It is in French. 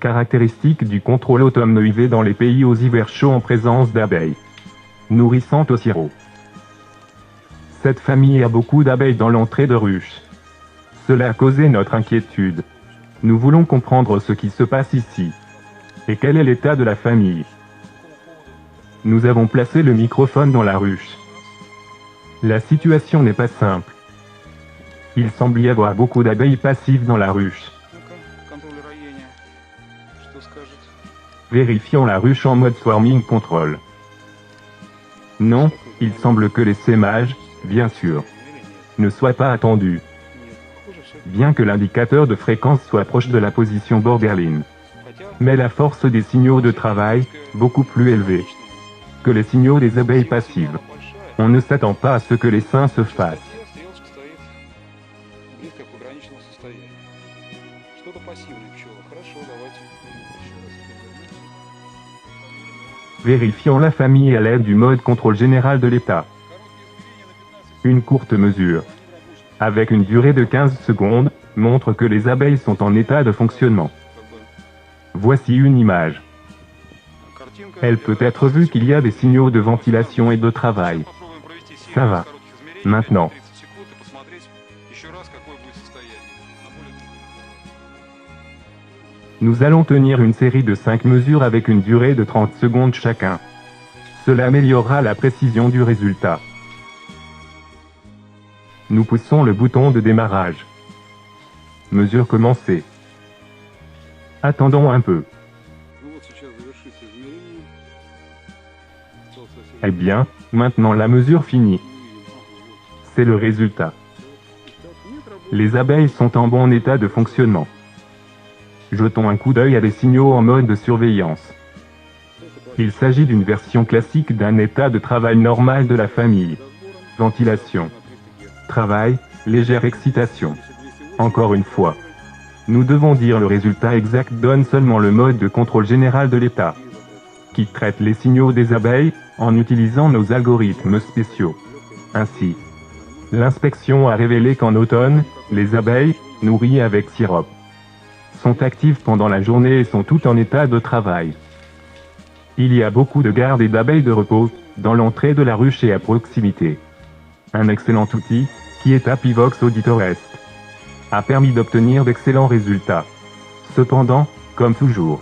Caractéristique du contrôle automne-UV dans les pays aux hivers chauds en présence d'abeilles nourrissantes au sirop. Cette famille a beaucoup d'abeilles dans l'entrée de ruche. Cela a causé notre inquiétude. Nous voulons comprendre ce qui se passe ici. Et quel est l'état de la famille. Nous avons placé le microphone dans la ruche. La situation n'est pas simple. Il semble y avoir beaucoup d'abeilles passives dans la ruche. Vérifions la ruche en mode swarming control. Non, il semble que les sémages, bien sûr, ne soient pas attendus. Bien que l'indicateur de fréquence soit proche de la position borderline. Mais la force des signaux de travail, beaucoup plus élevée que les signaux des abeilles passives. On ne s'attend pas à ce que les seins se fassent. Vérifions la famille à l'aide du mode contrôle général de l'état. Une courte mesure, avec une durée de 15 secondes, montre que les abeilles sont en état de fonctionnement. Voici une image. Elle peut être vue qu'il y a des signaux de ventilation et de travail. Ça va. Maintenant. Nous allons tenir une série de 5 mesures avec une durée de 30 secondes chacun. Cela améliorera la précision du résultat. Nous poussons le bouton de démarrage. Mesure commencée. Attendons un peu. Eh bien, maintenant la mesure finie. C'est le résultat. Les abeilles sont en bon état de fonctionnement. Jetons un coup d'œil à des signaux en mode de surveillance. Il s'agit d'une version classique d'un état de travail normal de la famille. Ventilation. Travail, légère excitation. Encore une fois. Nous devons dire le résultat exact donne seulement le mode de contrôle général de l'état, qui traite les signaux des abeilles, en utilisant nos algorithmes spéciaux. Ainsi, l'inspection a révélé qu'en automne, les abeilles, nourries avec sirop, sont actives pendant la journée et sont toutes en état de travail. Il y a beaucoup de gardes et d'abeilles de repos, dans l'entrée de la ruche et à proximité. Un excellent outil, qui est Apivox Auditores, a permis d'obtenir d'excellents résultats. Cependant, comme toujours,